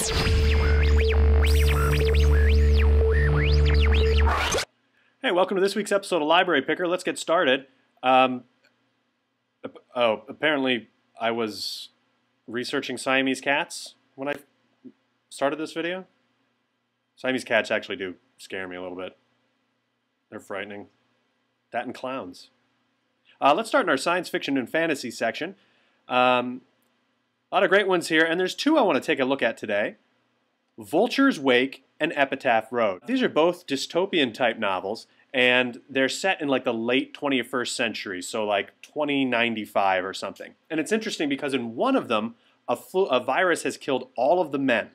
Hey, welcome to this week's episode of Library Picker. Let's get started. Apparently I was researching Siamese cats when I started this video. Siamese cats actually do scare me a little bit. They're frightening. That and clowns. Let's start in our science fiction and fantasy section. A lot of great ones here, and there's two I want to take a look at today. VULTURE'S WAKE and EPITAPH ROAD. These are both dystopian type novels, and they're set in like the late 21st century, so like 2095 or something. And it's interesting because in one of them, a virus has killed all of the men,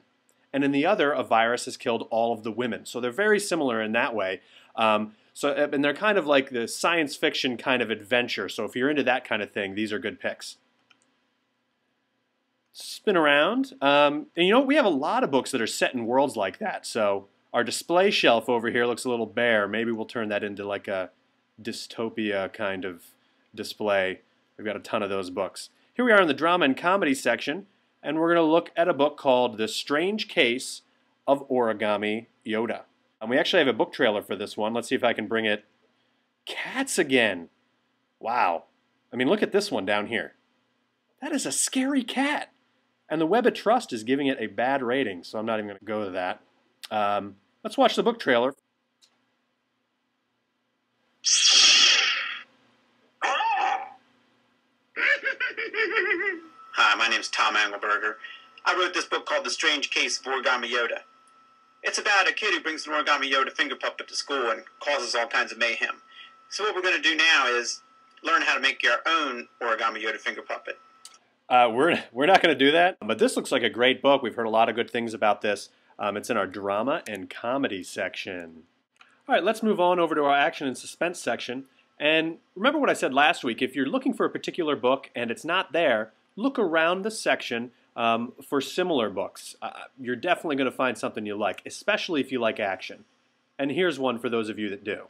and in the other, a virus has killed all of the women. So they're very similar in that way. And they're kind of like the science fiction kind of adventure. So if you're into that kind of thing, these are good picks. Spin around. And you know, we have a lot of books that are set in worlds like that. So our display shelf over here looks a little bare. Maybe we'll turn that into like a dystopia kind of display. We've got a ton of those books. Here we are in the drama and comedy section, and we're going to look at a book called The Strange Case of Origami YODA. And we actually have a book trailer for this one. Let's see if I can bring it. Cats again. Wow. I mean, look at this one down here. That is a scary cat. And the Web of Trust is giving it a bad rating, so I'm not even going to go to that. Let's watch the book trailer. Hi, my name's Tom Engelberger. I wrote this book called The Strange Case of Origami YODA. It's about a kid who brings an Origami YODA finger puppet to school and causes all kinds of mayhem. So what we're going to do now is learn how to make your own Origami YODA finger puppet. We're not going to do that, but this looks like a great book. We've heard a lot of good things about this. It's in our drama and comedy section. All right, let's move on over to our action and suspense section. And remember what I said last week. If you're looking for a particular book and it's not there, look around the section for similar books. You're definitely going to find something you like, especially if you like action. And here's one for those of you that do.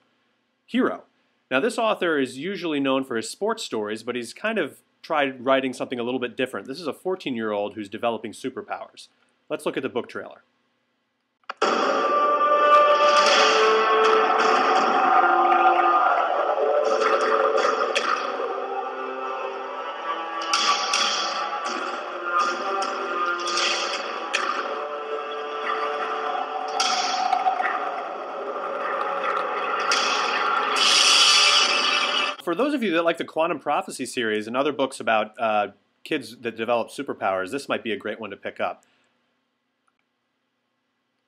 Hero. Now this author is usually known for his sports stories, but he's kind of tried writing something a little bit different. This is a 14-year-old who's developing superpowers. Let's look at the book trailer. For those of you that like the Quantum Prophecy series and other books about kids that develop superpowers, this might be a great one to pick up.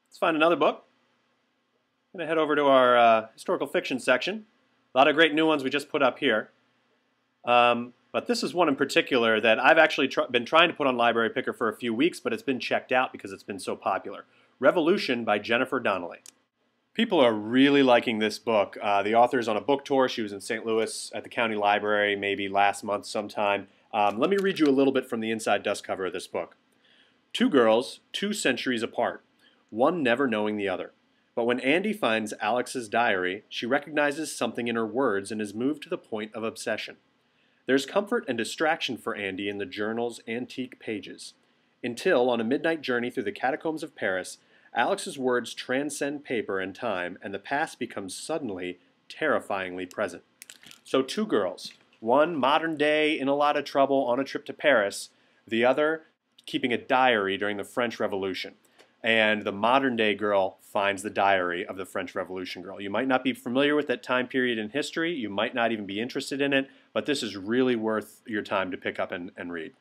Let's find another book. I'm going to head over to our historical fiction section. A lot of great new ones we just put up here. But this is one in particular that I've actually been trying to put on Library Picker for a few weeks, but it's been checked out because it's been so popular. Revolution by Jennifer Donnelly. People are really liking this book. The author is on a book tour. She was in St. Louis at the county library maybe last month sometime. Let me read you a little bit from the inside dust cover of this book. Two girls, 2 centuries apart, one never knowing the other. But when Andy finds Alex's diary, she recognizes something in her words and is moved to the point of obsession. There's comfort and distraction for Andy in the journal's antique pages. Until, on a midnight journey through the catacombs of Paris, Alex's words transcend paper and time, and the past becomes suddenly, terrifyingly present. So 2 girls, one modern day in a lot of trouble on a trip to Paris, the other keeping a diary during the French Revolution. And the modern day girl finds the diary of the French Revolution girl. You might not be familiar with that time period in history, you might not even be interested in it, but this is really worth your time to pick up and read.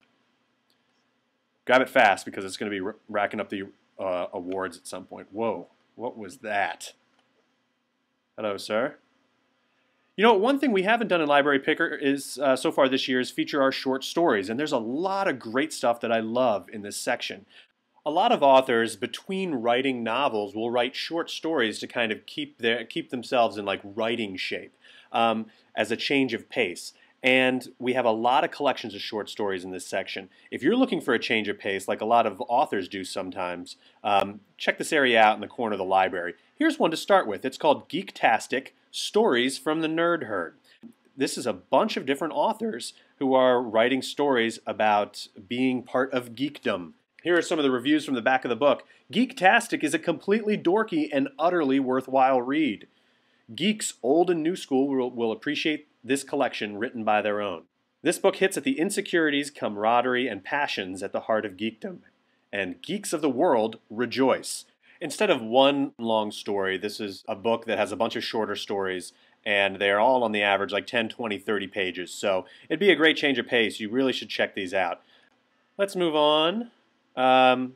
Grab it fast because it's going to be racking up the awards at some point. Whoa, what was that? Hello, sir. You know, one thing we haven't done in Library Picker is, so far this year, is feature our short stories, and there's a lot of great stuff that I love in this section. A lot of authors, between writing novels, will write short stories to kind of keep themselves in like writing shape as a change of pace. And we have a lot of collections of short stories in this section. If you're looking for a change of pace, like a lot of authors do sometimes, check this area out in the corner of the library. Here's one to start with. It's called GEEKTASTIC, Stories from the Nerd Herd. This is a bunch of different authors who are writing stories about being part of geekdom. Here are some of the reviews from the back of the book. Geektastic is a completely dorky and utterly worthwhile read. Geeks old and new school will appreciate this collection written by their own. This book hits at the insecurities, camaraderie, and passions at the heart of geekdom. And geeks of the world rejoice. Instead of one long story, this is a book that has a bunch of shorter stories, and they're all on the average like 10, 20, 30 pages. So it'd be a great change of pace. You really should check these out. Let's move on. Our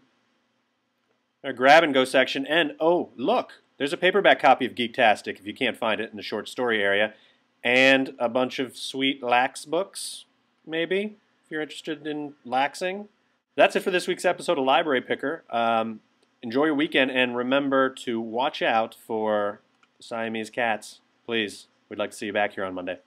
grab and go section, and oh, look, there's a paperback copy of Geektastic if you can't find it in the short story area, and a bunch of sweet lax books, maybe, if you're interested in laxing. That's it for this week's episode of Library Picker. Enjoy your weekend, and remember to watch out for Siamese cats. Please, we'd like to see you back here on Monday.